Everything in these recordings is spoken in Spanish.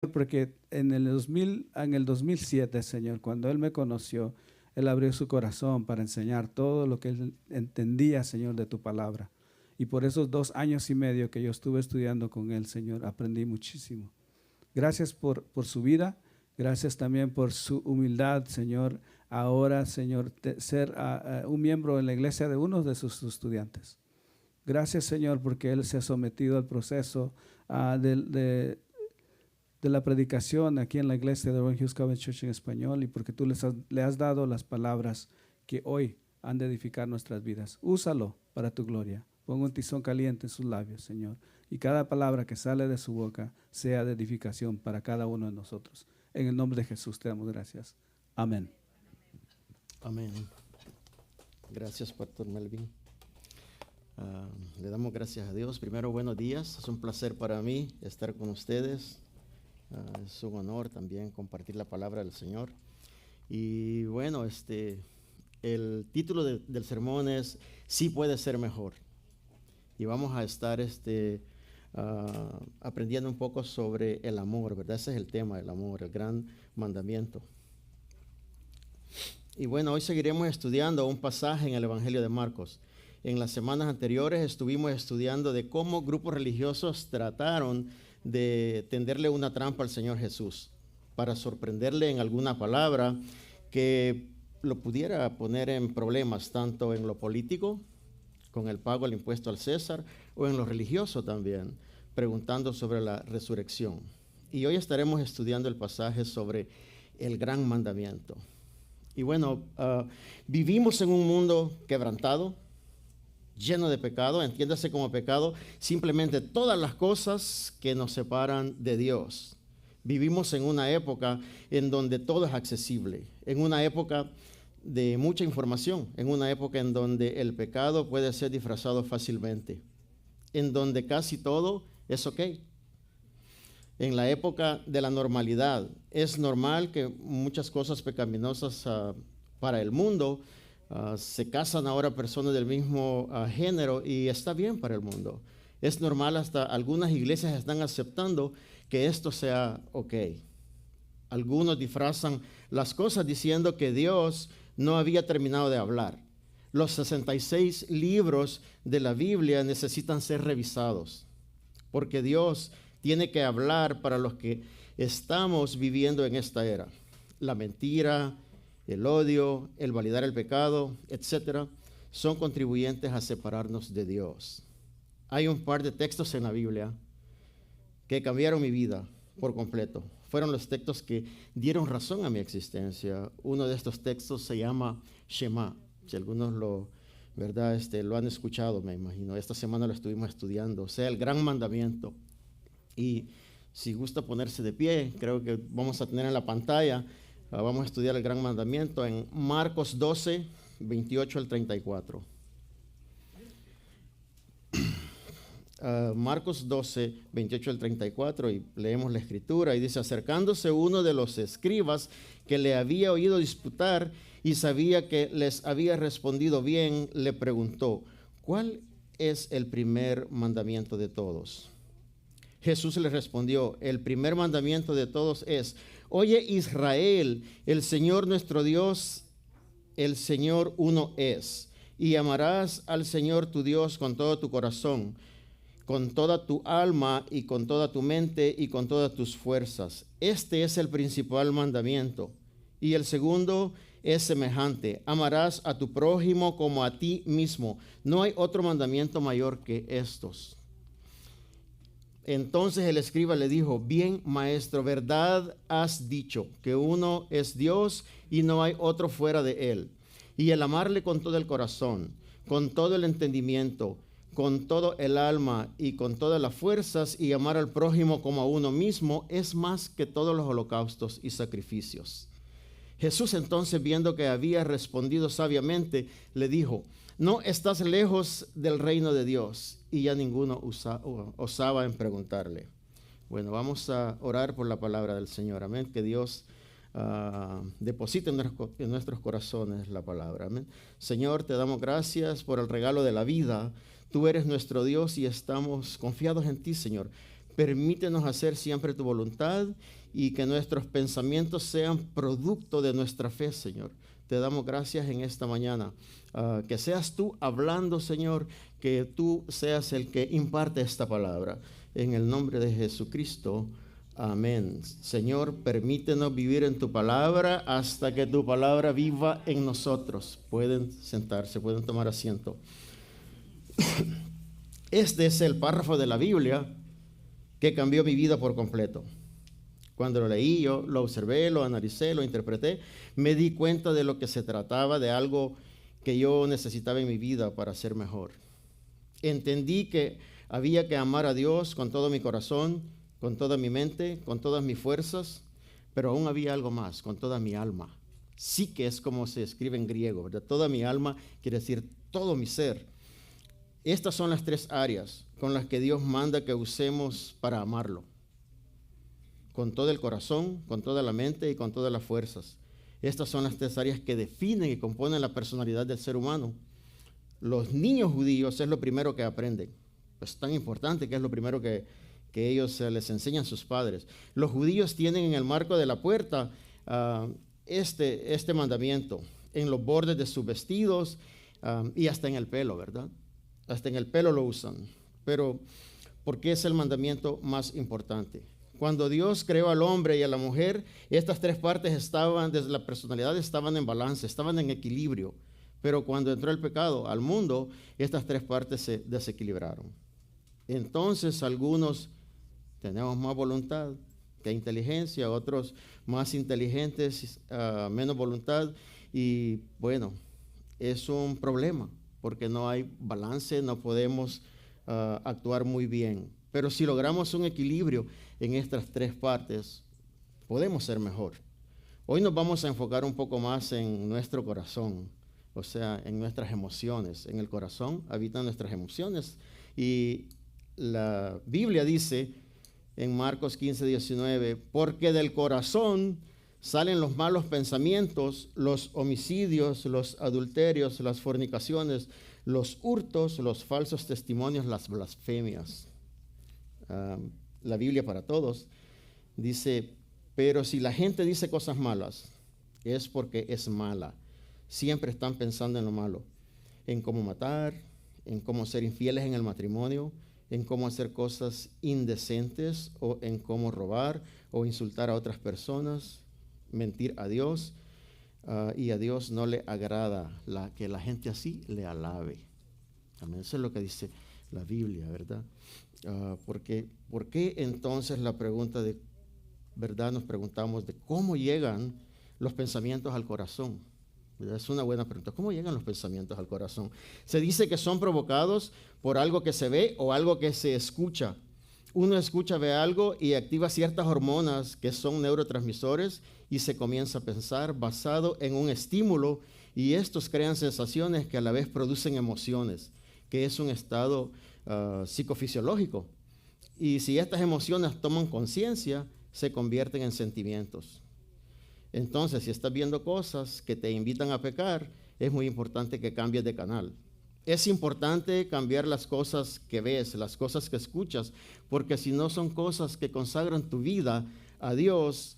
porque en el 2007, Señor, cuando Él me conoció, Él abrió su corazón para enseñar todo lo que Él entendía, Señor, de tu palabra. Y por esos 2 años y medio que yo estuve estudiando con Él, Señor, aprendí muchísimo. Gracias por su vida, gracias también por su humildad, Señor. Ahora, Señor, ser un miembro en la iglesia de uno de sus estudiantes. Gracias, Señor, porque Él se ha sometido al proceso de la predicación aquí en la iglesia de Orange Hills Covenant Church en español, y porque tú le has dado las palabras que hoy han de edificar nuestras vidas. Úsalo para tu gloria. Pon un tizón caliente en sus labios, Señor, y cada palabra que sale de su boca sea de edificación para cada uno de nosotros. En el nombre de Jesús te damos gracias. Amén. Amén. Gracias, Pastor Melvin. Le damos gracias a Dios. Primero, buenos días. Es un placer para mí estar con ustedes. Es un honor también compartir la palabra del Señor. Y bueno, el título del sermón es Sí puede ser mejor. Y vamos a estar aprendiendo un poco sobre el amor, ¿verdad? Ese es el tema, el amor, el gran mandamiento. Y bueno, hoy seguiremos estudiando un pasaje en el Evangelio de Marcos. En las semanas anteriores estuvimos estudiando de cómo grupos religiosos trataron de tenderle una trampa al Señor Jesús para sorprenderle en alguna palabra que lo pudiera poner en problemas, tanto en lo político, con el pago del impuesto al César, o en lo religioso también, preguntando sobre la resurrección. Y hoy estaremos estudiando el pasaje sobre el gran mandamiento. Y bueno, vivimos en un mundo quebrantado, lleno de pecado. Entiéndase como pecado simplemente todas las cosas que nos separan de Dios. Vivimos en una época en donde todo es accesible, en una época de mucha información, en una época en donde el pecado puede ser disfrazado fácilmente, en donde casi todo es ok. En la época de la normalidad, es normal que muchas cosas pecaminosas para el mundo se casan ahora personas del mismo género, y está bien para el mundo. Es normal, hasta algunas iglesias están aceptando que esto sea ok. Algunos disfrazan las cosas diciendo que Dios no había terminado de hablar. Los 66 libros de la Biblia necesitan ser revisados, porque Dios tiene que hablar para los que estamos viviendo en esta era. La mentira, el odio, el validar el pecado, etcétera, son contribuyentes a separarnos de Dios. Hay un par de textos en la Biblia que cambiaron mi vida por completo. Fueron los textos que dieron razón a mi existencia. Uno de estos textos se llama Shema. Si algunos lo han escuchado, me imagino. Esta semana lo estuvimos estudiando. O sea, el gran mandamiento. Y si gusta ponerse de pie, creo que vamos a tener en la pantalla. Vamos a estudiar el gran mandamiento en Marcos 12, 28 al 34. Marcos 12, 28 al 34, y leemos la escritura, y dice: acercándose uno de los escribas que le había oído disputar y sabía que les había respondido bien, le preguntó: ¿cuál es el primer mandamiento de todos? Jesús le respondió: el primer mandamiento de todos es: oye Israel, el Señor nuestro Dios, el Señor uno es, y amarás al Señor tu Dios con todo tu corazón, con toda tu alma y con toda tu mente y con todas tus fuerzas. Este es el principal mandamiento. Y el segundo es semejante: amarás a tu prójimo como a ti mismo. No hay otro mandamiento mayor que estos. Entonces el escriba le dijo: bien, maestro, verdad has dicho, que uno es Dios y no hay otro fuera de él. Y el amarle con todo el corazón, con todo el entendimiento, con todo el alma y con todas las fuerzas, y amar al prójimo como a uno mismo, es más que todos los holocaustos y sacrificios. Jesús entonces, viendo que había respondido sabiamente, le dijo: no estás lejos del reino de Dios. Y ya ninguno osaba en preguntarle. Bueno, vamos a orar por la palabra del Señor. Amén. Que Dios deposite en nuestros corazones la palabra. Amén. Señor, te damos gracias por el regalo de la vida. Tú eres nuestro Dios y estamos confiados en ti, Señor. Permítenos hacer siempre tu voluntad y que nuestros pensamientos sean producto de nuestra fe, Señor. Te damos gracias en esta mañana. Que seas tú hablando, Señor, que tú seas el que imparte esta palabra. En el nombre de Jesucristo, amén. Señor, permítenos vivir en tu palabra hasta que tu palabra viva en nosotros. Pueden sentarse, pueden tomar asiento. Este es el párrafo de la Biblia que cambió mi vida por completo. Cuando lo leí, yo lo observé, lo analicé, lo interpreté, me di cuenta de lo que se trataba, de algo que yo necesitaba en mi vida para ser mejor. Entendí que había que amar a Dios con todo mi corazón, con toda mi mente, con todas mis fuerzas, pero aún había algo más, con toda mi alma. Sí que es como se escribe en griego, ¿verdad? Toda mi alma quiere decir todo mi ser. Estas son las 3 áreas con las que Dios manda que usemos para amarlo. Con todo el corazón, con toda la mente y con todas las fuerzas. Estas son las 3 áreas que definen y componen la personalidad del ser humano. Los niños judíos es lo primero que aprenden. Es tan importante que es lo primero que ellos les enseñan a sus padres. Los judíos tienen en el marco de la puerta este mandamiento, en los bordes de sus vestidos y hasta en el pelo, ¿verdad? Hasta en el pelo lo usan. Pero, ¿por qué es el mandamiento más importante? Cuando Dios creó al hombre y a la mujer, estas 3 partes estaban, desde la personalidad, estaban en balance, estaban en equilibrio. Pero cuando entró el pecado al mundo, estas 3 partes se desequilibraron. Entonces, algunos tenemos más voluntad que inteligencia, otros más inteligentes, menos voluntad. Y bueno, es un problema, porque no hay balance, no podemos actuar muy bien. Pero si logramos un equilibrio en estas 3 partes, podemos ser mejor. Hoy nos vamos a enfocar un poco más en nuestro corazón, o sea, en nuestras emociones. En el corazón habitan nuestras emociones. Y la Biblia dice en Marcos 15, 19, porque del corazón salen los malos pensamientos, los homicidios, los adulterios, las fornicaciones, los hurtos, los falsos testimonios, las blasfemias. La Biblia para todos dice, pero si la gente dice cosas malas, es porque es mala. Siempre están pensando en lo malo, en cómo matar, en cómo ser infieles en el matrimonio, en cómo hacer cosas indecentes o en cómo robar o insultar a otras personas, mentir a Dios, y a Dios no le agrada que la gente así le alabe. Amén. Eso es lo que dice la Biblia, ¿verdad? ¿Por qué entonces la pregunta de verdad nos preguntamos de cómo llegan los pensamientos al corazón? Es una buena pregunta. ¿Cómo llegan los pensamientos al corazón? Se dice que son provocados por algo que se ve o algo que se escucha. Uno escucha, ve algo y activa ciertas hormonas que son neurotransmisores y se comienza a pensar basado en un estímulo, y estos crean sensaciones que a la vez producen emociones, que es un estado psicofisiológico. Y si estas emociones toman conciencia, se convierten en sentimientos. Entonces, si estás viendo cosas que te invitan a pecar, es muy importante que cambies de canal. Es importante cambiar las cosas que ves, las cosas que escuchas, porque si no son cosas que consagran tu vida a Dios,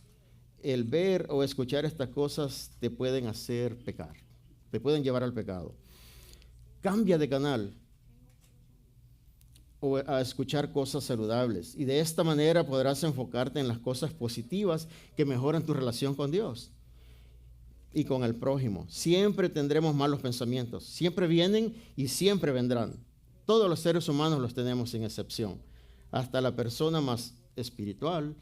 el ver o escuchar estas cosas te pueden hacer pecar, te pueden llevar al pecado. Cambia de canal o a escuchar cosas saludables, y de esta manera podrás enfocarte en las cosas positivas que mejoran tu relación con Dios y con el prójimo. Siempre tendremos malos pensamientos, siempre vienen y siempre vendrán. Todos los seres humanos los tenemos sin excepción. Hasta la persona más espiritual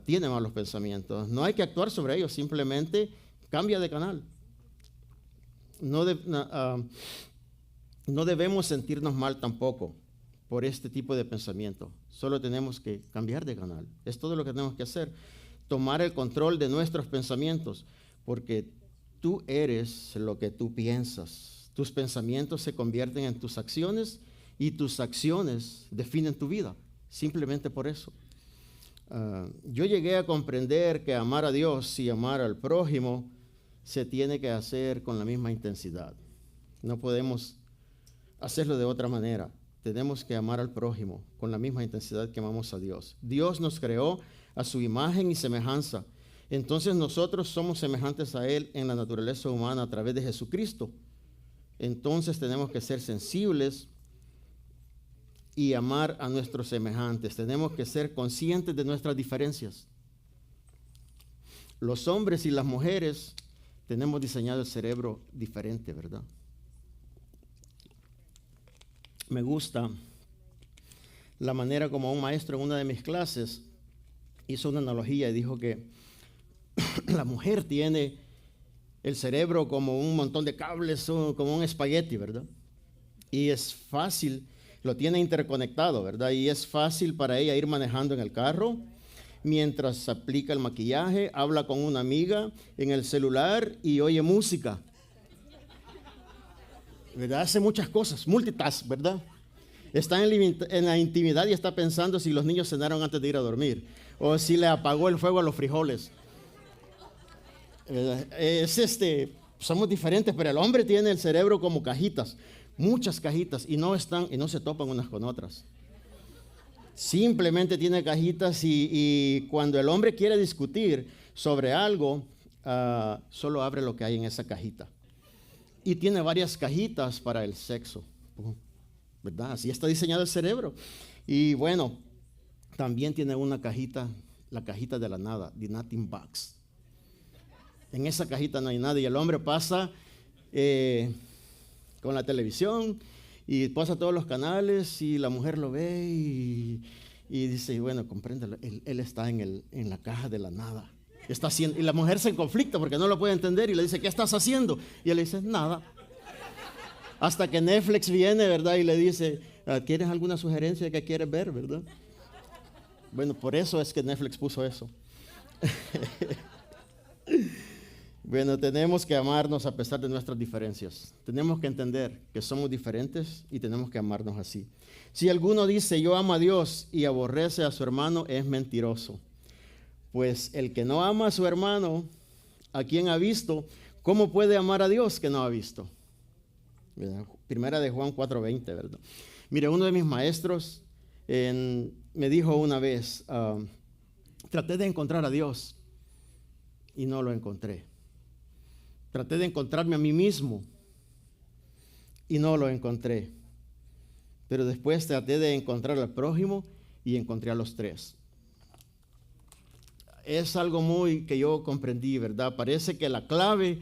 tiene malos pensamientos. No hay que actuar sobre ellos, simplemente cambia de canal. No debemos sentirnos mal tampoco por este tipo de pensamiento. Solo tenemos que cambiar de canal. Es todo lo que tenemos que hacer. Tomar el control de nuestros pensamientos, porque tú eres lo que tú piensas. Tus pensamientos se convierten en tus acciones y tus acciones definen tu vida. Simplemente por eso. Yo llegué a comprender que amar a Dios y amar al prójimo se tiene que hacer con la misma intensidad. No podemos hacerlo de otra manera. tenemos que amar al prójimo con la misma intensidad que amamos a Dios. Dios nos creó a su imagen y semejanza. Entonces nosotros somos semejantes a Él en la naturaleza humana a través de Jesucristo. Entonces tenemos que ser sensibles y amar a nuestros semejantes. Tenemos que ser conscientes de nuestras diferencias. Los hombres y las mujeres tenemos diseñado el cerebro diferente, ¿verdad? Me gusta la manera como un maestro en una de mis clases hizo una analogía y dijo que la mujer tiene el cerebro como un montón de cables, como un espagueti, ¿verdad? Y es fácil, lo tiene interconectado, ¿verdad? Y es fácil para ella ir manejando en el carro, mientras aplica el maquillaje, habla con una amiga en el celular y oye música. ¿Verdad? Hace muchas cosas, multitask, ¿verdad? Está en la intimidad y está pensando si los niños cenaron antes de ir a dormir o si le apagó el fuego a los frijoles. Somos diferentes, pero el hombre tiene el cerebro como cajitas, muchas cajitas, y no se topan unas con otras. Simplemente tiene cajitas y cuando el hombre quiere discutir sobre algo, solo abre lo que hay en esa cajita. Y tiene varias cajitas para el sexo, ¿verdad? Así está diseñado el cerebro. Y bueno, también tiene una cajita, la cajita de la nada, the nothing box. En esa cajita no hay nada y el hombre pasa con la televisión y pasa todos los canales y la mujer lo ve y dice, bueno, compréndelo, él está en la caja de la nada. Está haciendo, y la mujer se conflicta porque no lo puede entender y le dice, ¿qué estás haciendo? Y él le dice, nada. Hasta que Netflix viene, ¿verdad? Y le dice, ¿tienes alguna sugerencia que quieres ver, verdad? Bueno, por eso es que Netflix puso eso. Bueno, tenemos que amarnos a pesar de nuestras diferencias. Tenemos que entender que somos diferentes y tenemos que amarnos así. Si alguno dice, yo amo a Dios y aborrece a su hermano, es mentiroso. Pues el que no ama a su hermano, a quien ha visto, ¿cómo puede amar a Dios que no ha visto? Primera de Juan 4:20, ¿verdad? Mire, uno de mis maestros me dijo una vez, traté de encontrar a Dios y no lo encontré. Traté de encontrarme a mí mismo y no lo encontré. Pero después traté de encontrar al prójimo y encontré a los tres. Es algo muy que yo comprendí, ¿verdad? Parece que la clave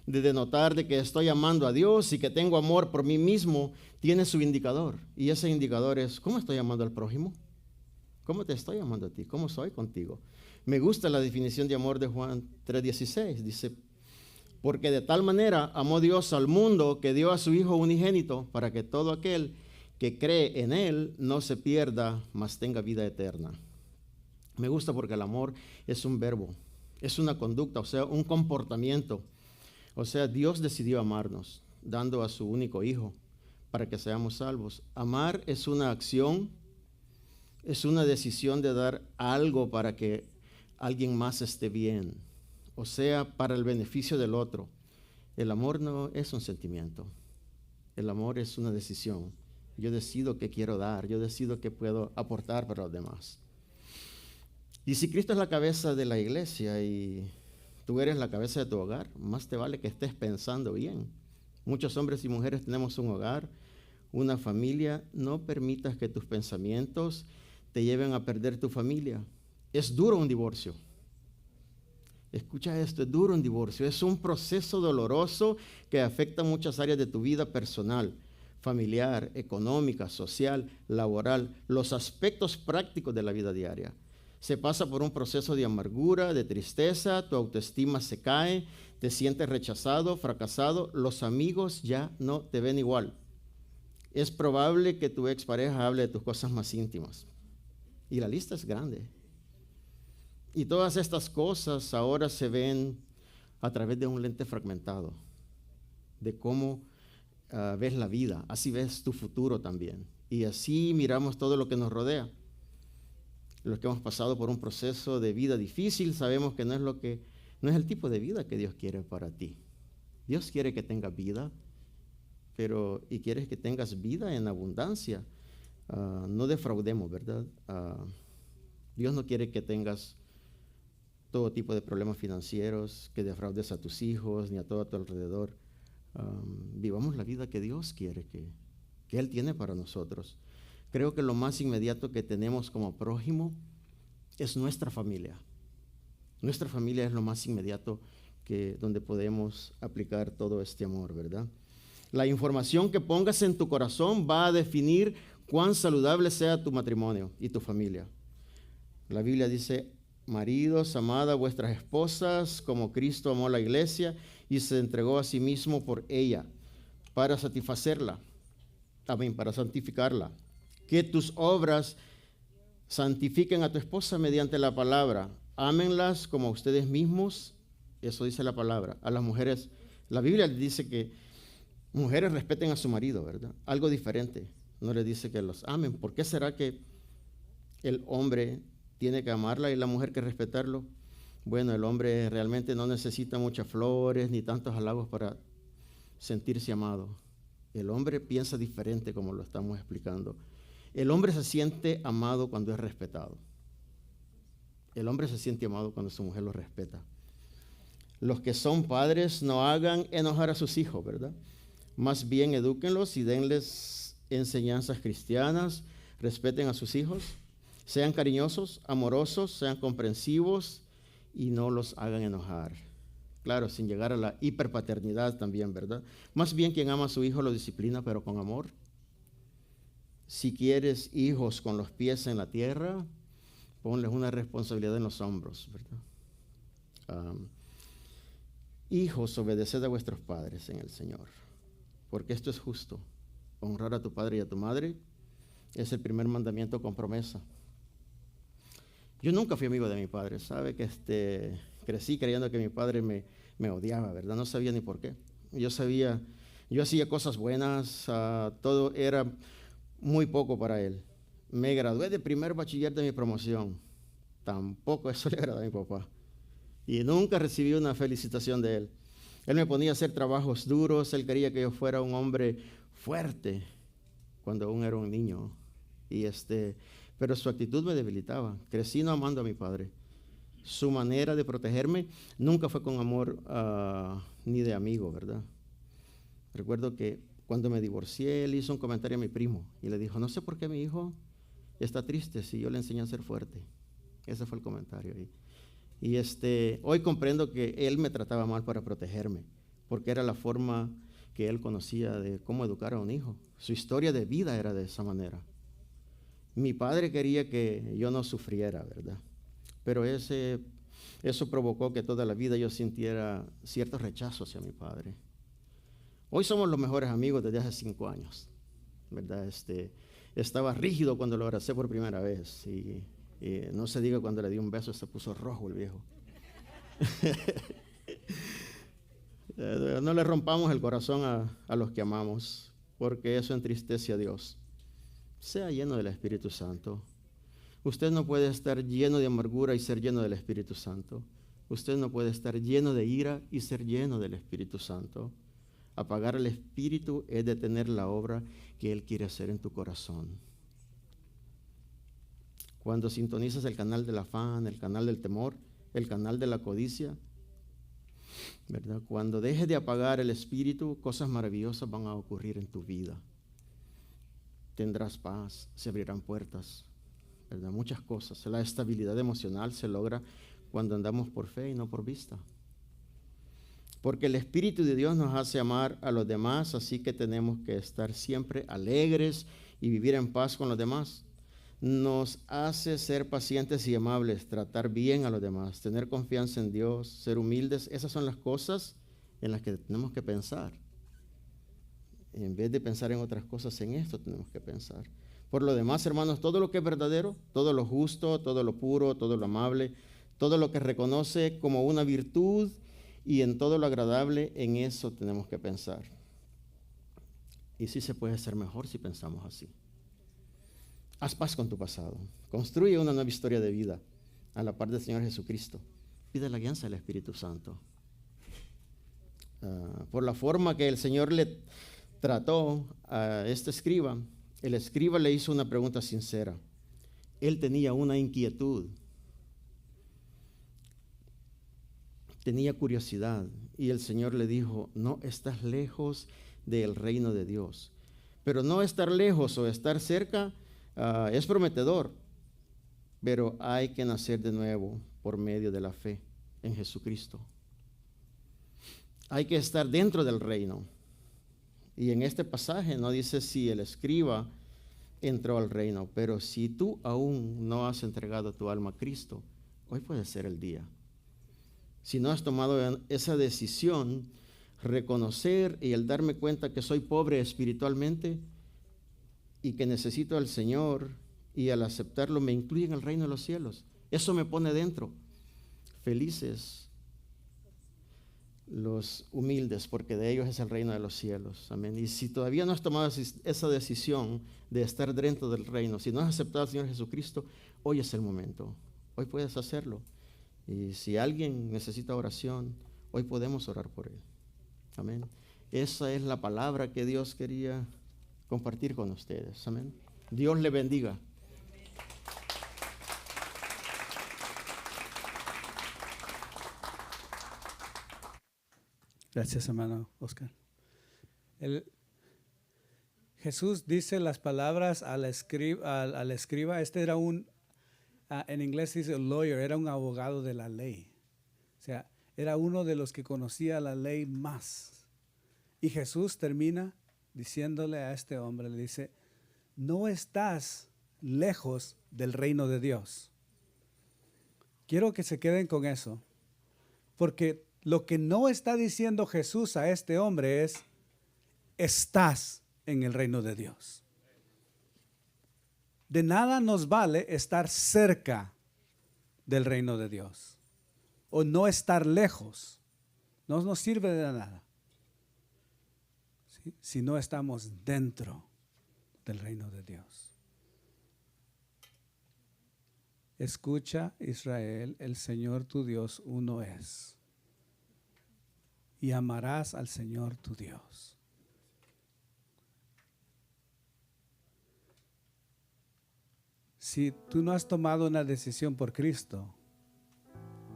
de denotar de que estoy amando a Dios y que tengo amor por mí mismo tiene su indicador. Y ese indicador es, ¿cómo estoy amando al prójimo? ¿Cómo te estoy amando a ti? ¿Cómo soy contigo? Me gusta la definición de amor de Juan 3:16. Dice, porque de tal manera amó Dios al mundo que dio a su Hijo unigénito para que todo aquel que cree en Él no se pierda, mas tenga vida eterna. Me gusta porque el amor es un verbo, es una conducta, o sea, un comportamiento. O sea, Dios decidió amarnos, dando a su único Hijo para que seamos salvos. Amar es una acción, es una decisión de dar algo para que alguien más esté bien, o sea, para el beneficio del otro. El amor no es un sentimiento, el amor es una decisión. Yo decido qué quiero dar, yo decido qué puedo aportar para los demás. Y si Cristo es la cabeza de la iglesia y tú eres la cabeza de tu hogar, más te vale que estés pensando bien. Muchos hombres y mujeres tenemos un hogar, una familia. No permitas que tus pensamientos te lleven a perder tu familia. Es duro un divorcio. Escucha esto, es duro un divorcio. Es un proceso doloroso que afecta muchas áreas de tu vida personal, familiar, económica, social, laboral, los aspectos prácticos de la vida diaria. Se pasa por un proceso de amargura, de tristeza, tu autoestima se cae, te sientes rechazado, fracasado, los amigos ya no te ven igual. Es probable que tu expareja hable de tus cosas más íntimas. Y la lista es grande. Y todas estas cosas ahora se ven a través de un lente fragmentado, de cómo ves la vida, así ves tu futuro también. Y así miramos todo lo que nos rodea. Los que hemos pasado por un proceso de vida difícil sabemos que no es el tipo de vida que Dios quiere para ti. Dios quiere que tengas vida, y quiere que tengas vida en abundancia. no defraudemos, ¿verdad? Dios no quiere que tengas todo tipo de problemas financieros, que defraudes a tus hijos ni a todo a tu alrededor. Vivamos la vida que Dios quiere, que Él tiene para nosotros. Creo que lo más inmediato que tenemos como prójimo es nuestra familia. Nuestra familia es lo más inmediato donde podemos aplicar todo este amor, ¿verdad? La información que pongas en tu corazón va a definir cuán saludable sea tu matrimonio y tu familia. La Biblia dice: maridos, amad a vuestras esposas como Cristo amó a la iglesia y se entregó a sí mismo por ella, para satisfacerla, también para santificarla. Que tus obras santifiquen a tu esposa mediante la palabra. Ámenlas como a ustedes mismos. Eso dice la palabra. A las mujeres, la Biblia dice que mujeres respeten a su marido, ¿verdad? Algo diferente. No le dice que los amen. ¿Por qué será que el hombre tiene que amarla y la mujer que respetarlo? Bueno, el hombre realmente no necesita muchas flores ni tantos halagos para sentirse amado. El hombre piensa diferente, como lo estamos explicando. El hombre se siente amado cuando es respetado. El hombre se siente amado cuando su mujer lo respeta. Los que son padres no hagan enojar a sus hijos, ¿verdad? Más bien edúquenlos y denles enseñanzas cristianas. Respeten a sus hijos. Sean cariñosos, amorosos, sean comprensivos y no los hagan enojar. Claro, sin llegar a la hiperpaternidad también, ¿verdad? Más bien quien ama a su hijo lo disciplina, pero con amor. Si quieres hijos con los pies en la tierra, ponles una responsabilidad en los hombros, ¿verdad? Hijos, obedeced a vuestros padres en el Señor, porque esto es justo. Honrar a tu padre y a tu madre es el primer mandamiento con promesa. Yo nunca fui amigo de mi padre, ¿sabe? Que crecí creyendo que mi padre me odiaba, ¿verdad? No sabía ni por qué. Yo hacía cosas buenas, todo era muy poco para él. Me gradué de primer bachiller de mi promoción. Tampoco eso le agradó a mi papá. Y nunca recibí una felicitación de él. Él me ponía a hacer trabajos duros, él quería que yo fuera un hombre fuerte cuando aún era un niño. Pero su actitud me debilitaba. Crecí no amando a mi padre. Su manera de protegerme nunca fue con amor ni de amigo, ¿verdad? Recuerdo que cuando me divorcié, él hizo un comentario a mi primo y le dijo: no sé por qué mi hijo está triste si yo le enseñé a ser fuerte. Ese fue el comentario. Y hoy comprendo que él me trataba mal para protegerme, porque era la forma que él conocía de cómo educar a un hijo. Su historia de vida era de esa manera. Mi padre quería que yo no sufriera, ¿verdad? Pero eso provocó que toda la vida yo sintiera cierto rechazo hacia mi padre. Hoy somos los mejores amigos desde hace 5 años, ¿verdad? Estaba rígido cuando lo abracé por primera vez y no se diga cuando le di un beso se puso rojo el viejo. No le rompamos el corazón a los que amamos, porque eso entristece a Dios. Sea lleno del Espíritu Santo. Usted no puede estar lleno de amargura y ser lleno del Espíritu Santo. Usted no puede estar lleno de ira y ser lleno del Espíritu Santo. Apagar el Espíritu es detener la obra que Él quiere hacer en tu corazón. Cuando sintonizas el canal del afán, el canal del temor, el canal de la codicia, ¿verdad? Cuando dejes de apagar el Espíritu, cosas maravillosas van a ocurrir en tu vida. Tendrás paz, se abrirán puertas, ¿verdad? Muchas cosas. La estabilidad emocional se logra cuando andamos por fe y no por vista. Porque el Espíritu de Dios nos hace amar a los demás, así que tenemos que estar siempre alegres y vivir en paz con los demás. Nos hace ser pacientes y amables, tratar bien a los demás, tener confianza en Dios, ser humildes. Esas son las cosas en las que tenemos que pensar. En vez de pensar en otras cosas, en esto tenemos que pensar. Por lo demás, hermanos, todo lo que es verdadero, todo lo justo, todo lo puro, todo lo amable, todo lo que reconoce como una virtud y en todo lo agradable, en eso tenemos que pensar. Y sí se puede ser mejor si pensamos así. Haz paz con tu pasado. Construye una nueva historia de vida a la par del Señor Jesucristo. Pide la guianza del Espíritu Santo. Por la forma que el Señor le trató a este escriba, El escriba le hizo una pregunta sincera. Él tenía una inquietud, tenía curiosidad, y el Señor le dijo: no estás lejos del reino de Dios. Pero no estar lejos o estar cerca es prometedor, pero hay que nacer de nuevo por medio de la fe en Jesucristo. Hay que estar dentro del reino. Y en este pasaje no dice si el escriba entró al reino, pero si tú aún no has entregado tu alma a Cristo, hoy puede ser el día. Si no has tomado esa decisión, reconocer y el darme cuenta que soy pobre espiritualmente y que necesito al Señor, y al aceptarlo me incluye en el reino de los cielos. Eso me pone dentro. Felices los humildes, porque de ellos es el reino de los cielos. Amén. Y si todavía no has tomado esa decisión de estar dentro del reino, si no has aceptado al Señor Jesucristo, hoy es el momento. Hoy puedes hacerlo. Y si alguien necesita oración, hoy podemos orar por él. Amén. Esa es la palabra que Dios quería compartir con ustedes. Amén. Dios le bendiga. Gracias, hermano Oscar. Jesús dice las palabras al escriba. Este era en inglés dice lawyer, era un abogado de la ley. O sea, era uno de los que conocía la ley más. Y Jesús termina diciéndole a este hombre, le dice: no estás lejos del reino de Dios. Quiero que se queden con eso, porque lo que no está diciendo Jesús a este hombre es: estás en el reino de Dios. De nada nos vale estar cerca del reino de Dios o no estar lejos. No nos sirve de nada, ¿sí?, si no estamos dentro del reino de Dios. Escucha, Israel, el Señor tu Dios uno es. Y amarás al Señor tu Dios. Si tú no has tomado una decisión por Cristo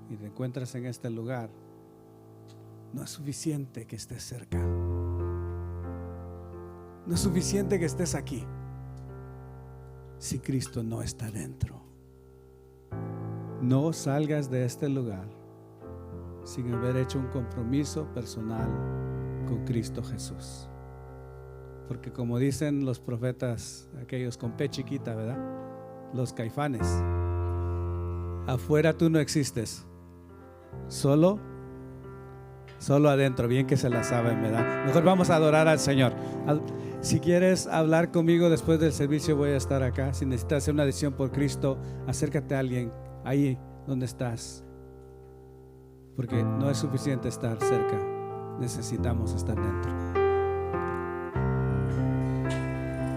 y te encuentras en este lugar, no es suficiente que estés cerca. No es suficiente que estés aquí si Cristo no está dentro. No salgas de este lugar sin haber hecho un compromiso personal con Cristo Jesús. Porque como dicen los profetas, aquellos con P chiquita, ¿verdad? Los Caifanes: afuera tú no existes, solo adentro. Bien que se la saben, ¿verdad? Mejor vamos a adorar al Señor. Si quieres hablar conmigo después del servicio, voy a estar acá. Si necesitas hacer una decisión por Cristo, acércate a alguien ahí donde estás, porque no es suficiente estar cerca, necesitamos estar dentro.